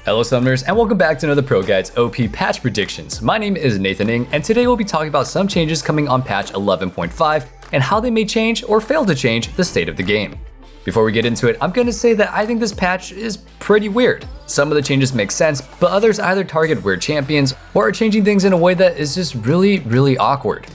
Hello Summoners, and welcome back to another ProGuides OP patch predictions. My name is Nathan Ng, and today we'll be talking about some changes coming on patch 11.5 and how they may change or fail to change the state of the game. Before we get into it, I'm going to say that I think this patch is pretty weird. Some of the changes make sense, but others either target weird champions or are changing things in a way that is just really awkward.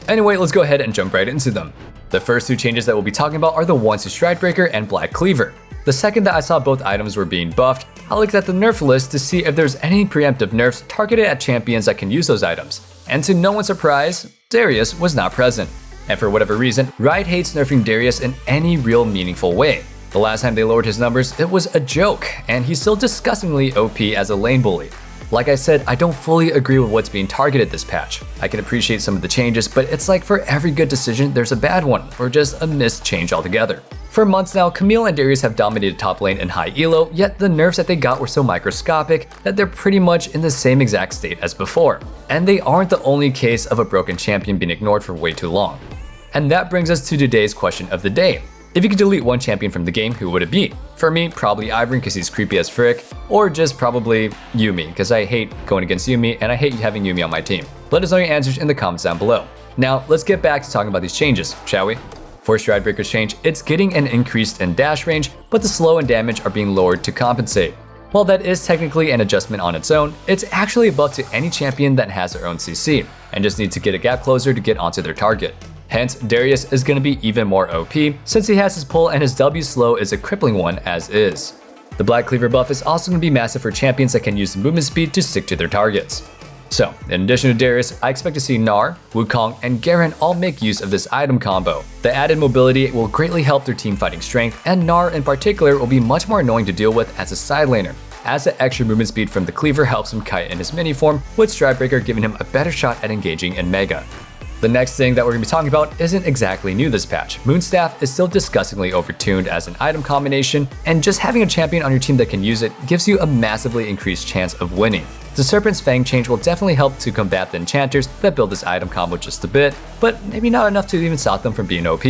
Anyway, let's go ahead and jump right into them. The first two changes that we'll be talking about are the ones to Stridebreaker and Black Cleaver. The second that I saw both items were being buffed, I looked at the nerf list to see if there's any preemptive nerfs targeted at champions that can use those items. And to no one's surprise, Darius was not present. And for whatever reason, Riot hates nerfing Darius in any real meaningful way. The last time they lowered his numbers, it was a joke, and he's still disgustingly OP as a lane bully. Like I said, I don't fully agree with what's being targeted this patch. I can appreciate some of the changes, but it's like for every good decision, there's a bad one, or just a missed change altogether. For months now, Camille and Darius have dominated top lane in high elo, yet the nerfs that they got were so microscopic that they're pretty much in the same exact state as before. And they aren't the only case of a broken champion being ignored for way too long. And that brings us to today's question of the day. If you could delete one champion from the game, who would it be? For me, probably Ivern because he's creepy as frick, or just probably Yuumi because I hate going against Yuumi and I hate having Yuumi on my team. Let us know your answers in the comments down below. Now, let's get back to talking about these changes, shall we? For Stridebreaker's change, it's getting an increase in dash range, but the slow and damage are being lowered to compensate. While that is technically an adjustment on its own, it's actually a buff to any champion that has their own CC, and just needs to get a gap closer to get onto their target. Hence, Darius is going to be even more OP, since he has his pull and his W slow is a crippling one as is. The Black Cleaver buff is also going to be massive for champions that can use the movement speed to stick to their targets. So, in addition to Darius, I expect to see Gnar, Wukong, and Garen all make use of this item combo. The added mobility will greatly help their team fighting strength, and Gnar in particular will be much more annoying to deal with as a side laner, as the extra movement speed from the cleaver helps him kite in his mini form, with Stridebreaker giving him a better shot at engaging in Mega. The next thing that we're going to be talking about isn't exactly new this patch. Moonstaff is still disgustingly overtuned as an item combination, and just having a champion on your team that can use it gives you a massively increased chance of winning. The Serpents Fang change will definitely help to combat the enchanters that build this item combo just a bit, but maybe not enough to even stop them from being OP.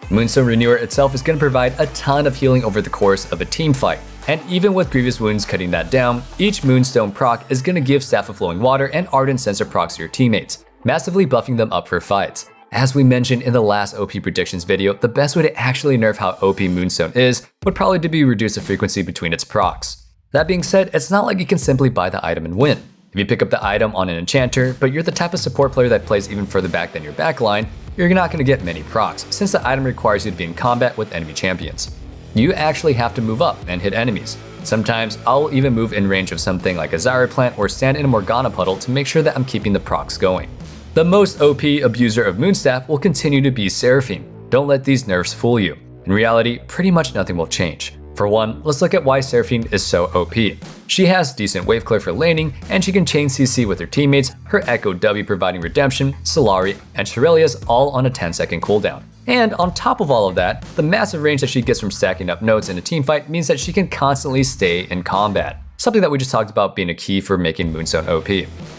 Moonstone Renewer itself is going to provide a ton of healing over the course of a team fight, and even with Grievous Wounds cutting that down, each Moonstone proc is going to give Staff of Flowing Water and Ardent Sensor procs to your teammates, massively buffing them up for fights. As we mentioned in the last OP predictions video, the best way to actually nerf how OP Moonstone is would probably be reduce the frequency between its procs. That being said, it's not like you can simply buy the item and win. If you pick up the item on an enchanter, but you're the type of support player that plays even further back than your backline, you're not going to get many procs, since the item requires you to be in combat with enemy champions. You actually have to move up and hit enemies. Sometimes I'll even move in range of something like a Zyra plant or stand in a Morgana puddle to make sure that I'm keeping the procs going. The most OP abuser of Moonstaff will continue to be Seraphine. Don't let these nerfs fool you. In reality, pretty much nothing will change. For one, let's look at why Seraphine is so OP. She has decent wave clear for laning, and she can chain CC with her teammates, her Echo W providing redemption, Solari, and Shurelya's all on a 10-second cooldown. And on top of all of that, the massive range that she gets from stacking up nodes in a teamfight means that she can constantly stay in combat. Something that we just talked about being a key for making Moonstone OP.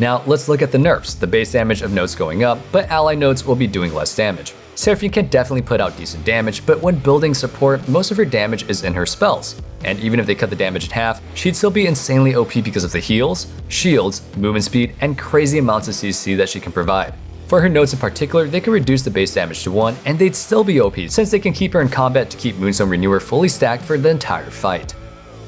Now let's look at the nerfs. The base damage of nodes going up, but ally nodes will be doing less damage. Seraphine can definitely put out decent damage, but when building support, most of her damage is in her spells. And even if they cut the damage in half, she'd still be insanely OP because of the heals, shields, movement speed, and crazy amounts of CC that she can provide. For her nodes in particular, they can reduce the base damage to 1, and they'd still be OP since they can keep her in combat to keep Moonstone Renewer fully stacked for the entire fight.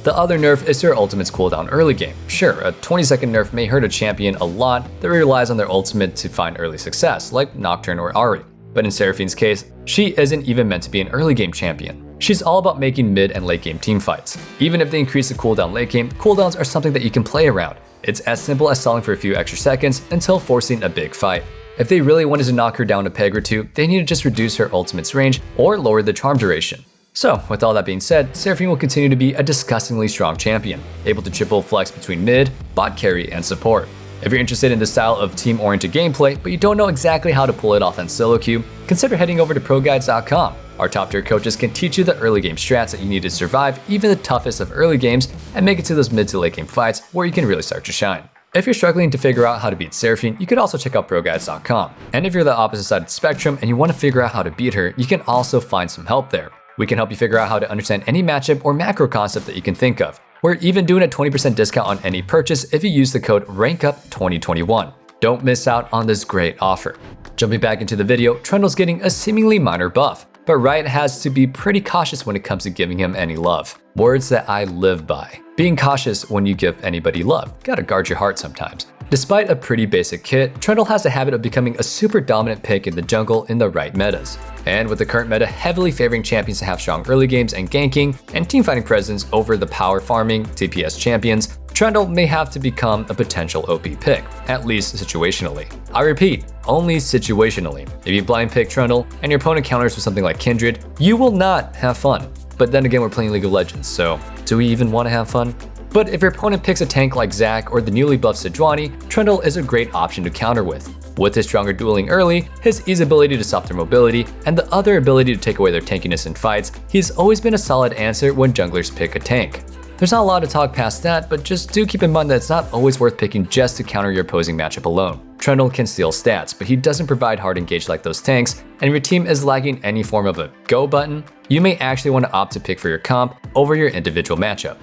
The other nerf is her ultimate's cooldown early game. Sure, a 20-second nerf may hurt a champion a lot that relies on their ultimate to find early success, like Nocturne or Ahri. But in Seraphine's case, she isn't even meant to be an early game champion. She's all about making mid and late game team fights. Even if they increase the cooldown late game, cooldowns are something that you can play around. It's as simple as stalling for a few extra seconds until forcing a big fight. If they really wanted to knock her down a peg or two, they need to just reduce her ultimate's range or lower the charm duration. So, with all that being said, Seraphine will continue to be a disgustingly strong champion, able to triple flex between mid, bot carry, and support. If you're interested in this style of team-oriented gameplay, but you don't know exactly how to pull it off in solo queue, consider heading over to ProGuides.com. Our top-tier coaches can teach you the early game strats that you need to survive even the toughest of early games and make it to those mid to late game fights where you can really start to shine. If you're struggling to figure out how to beat Seraphine, you could also check out ProGuides.com. And if you're the opposite side of the spectrum and you want to figure out how to beat her, you can also find some help there. We can help you figure out how to understand any matchup or macro concept that you can think of. We're even doing a 20% discount on any purchase if you use the code RANKUP2021. Don't miss out on this great offer. Jumping back into the video, Trundle's getting a seemingly minor buff, but Riot has to be pretty cautious when it comes to giving him any love. Words that I live by. Being cautious when you give anybody love. Gotta guard your heart sometimes. Despite a pretty basic kit, Trundle has a habit of becoming a super dominant pick in the jungle in the right metas. And with the current meta heavily favoring champions to have strong early games and ganking, and teamfighting presence over the power farming DPS champions, Trundle may have to become a potential OP pick, at least situationally. I repeat, only situationally. If you blind pick Trundle and your opponent counters with something like Kindred, you will not have fun. But then again, we're playing League of Legends, so do we even want to have fun? But if your opponent picks a tank like Zac or the newly buffed Sejuani, Trundle is a great option to counter with. With his stronger dueling early, his easy ability to stop their mobility, and the other ability to take away their tankiness in fights, he's always been a solid answer when junglers pick a tank. There's not a lot to talk past that, but just do keep in mind that it's not always worth picking just to counter your opposing matchup alone. Trundle can steal stats, but he doesn't provide hard engage like those tanks, and if your team is lacking any form of a go button, you may actually want to opt to pick for your comp over your individual matchup.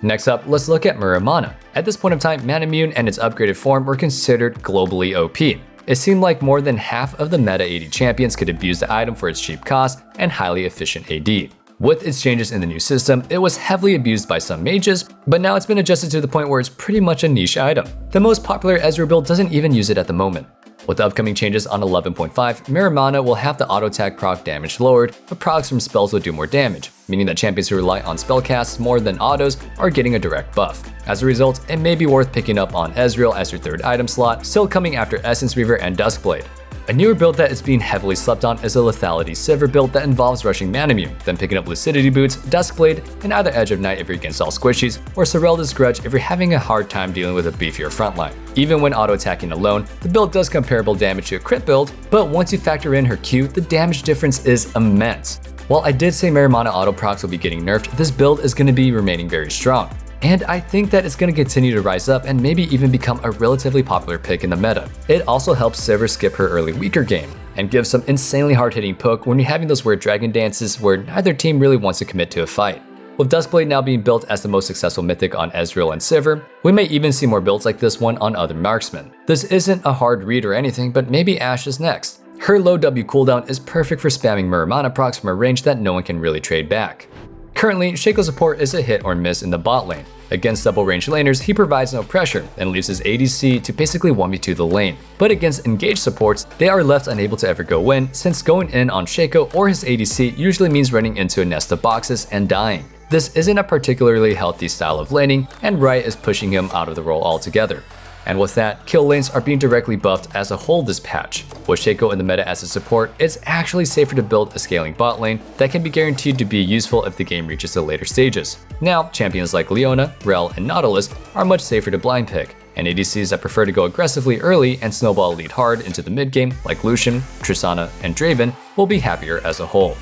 Next up, let's look at Murrah Mana. At this point of time, Manamune and its upgraded form were considered globally OP. It seemed like more than half of the meta AD champions could abuse the item for its cheap cost and highly efficient AD. With its changes in the new system, it was heavily abused by some mages, but now it's been adjusted to the point where it's pretty much a niche item. The most popular Ezreal build doesn't even use it at the moment. With the upcoming changes on 11.5, Murrah Mana will have the auto attack proc damage lowered, but procs from spells will do more damage, meaning that champions who rely on spellcasts more than autos are getting a direct buff. As a result, it may be worth picking up on Ezreal as your third item slot, still coming after Essence Reaver and Duskblade. A newer build that is being heavily slept on is a Lethality Sivir build that involves rushing Manamune, then picking up Lucidity Boots, Duskblade, and either Edge of Night if you're against all squishies, or Sorelda's Grudge if you're having a hard time dealing with a beefier frontline. Even when auto-attacking alone, the build does comparable damage to a crit build, but once you factor in her Q, the damage difference is immense. While I did say Murrah Mana auto procs will be getting nerfed, this build is going to be remaining very strong. And I think that it's going to continue to rise up and maybe even become a relatively popular pick in the meta. It also helps Sivir skip her early weaker game, and gives some insanely hard-hitting poke when you're having those weird dragon dances where neither team really wants to commit to a fight. With Duskblade now being built as the most successful mythic on Ezreal and Sivir, we may even see more builds like this one on other marksmen. This isn't a hard read or anything, but maybe Ashe is next. Her low W cooldown is perfect for spamming Murrah Mana procs from a range that no one can really trade back. Currently, Shaco support is a hit or miss in the bot lane. Against double range laners, he provides no pressure and leaves his ADC to basically 1v2 the lane. But against engaged supports, they are left unable to ever go in, since going in on Shaco or his ADC usually means running into a nest of boxes and dying. This isn't a particularly healthy style of laning, and Riot is pushing him out of the role altogether. And with that, kill lanes are being directly buffed as a whole this patch. With Shaco in the meta as a support, it's actually safer to build a scaling bot lane that can be guaranteed to be useful if the game reaches the later stages. Now, champions like Leona, Rell, and Nautilus are much safer to blind pick, and ADCs that prefer to go aggressively early and snowball lead hard into the mid game like Lucian, Tristana, and Draven will be happier as a whole.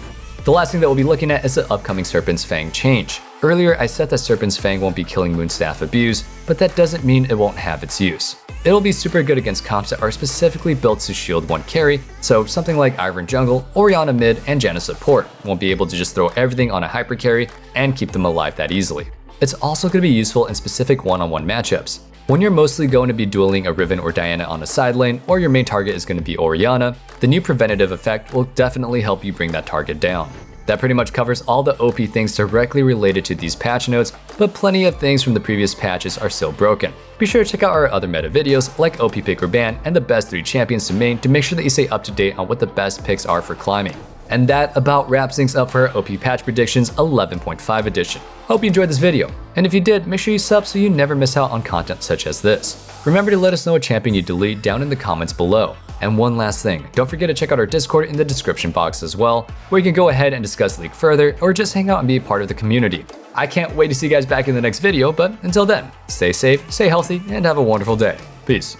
The last thing that we'll be looking at is the upcoming Serpents Fang change. Earlier, I said that Serpents Fang won't be killing Moonstaff abuse, but that doesn't mean it won't have its use. It'll be super good against comps that are specifically built to shield one carry, so something like Ivern jungle, Orianna mid, and Janna support won't be able to just throw everything on a hyper carry and keep them alive that easily. It's also going to be useful in specific one-on-one matchups. When you're mostly going to be dueling a Riven or Diana on the side lane, or your main target is going to be Orianna, the new preventative effect will definitely help you bring that target down. That pretty much covers all the OP things directly related to these patch notes, but plenty of things from the previous patches are still broken. Be sure to check out our other meta videos like OP pick or ban and the best 3 champions to main to make sure that you stay up to date on what the best picks are for climbing. And that about wraps things up for our OP patch predictions 11.5 edition. Hope you enjoyed this video, and if you did, make sure you sub so you never miss out on content such as this. Remember to let us know a champion you delete down in the comments below. And one last thing, don't forget to check out our Discord in the description box as well, where you can go ahead and discuss the league further or just hang out and be a part of the community. I can't wait to see you guys back in the next video, but until then, stay safe, stay healthy, and have a wonderful day. Peace.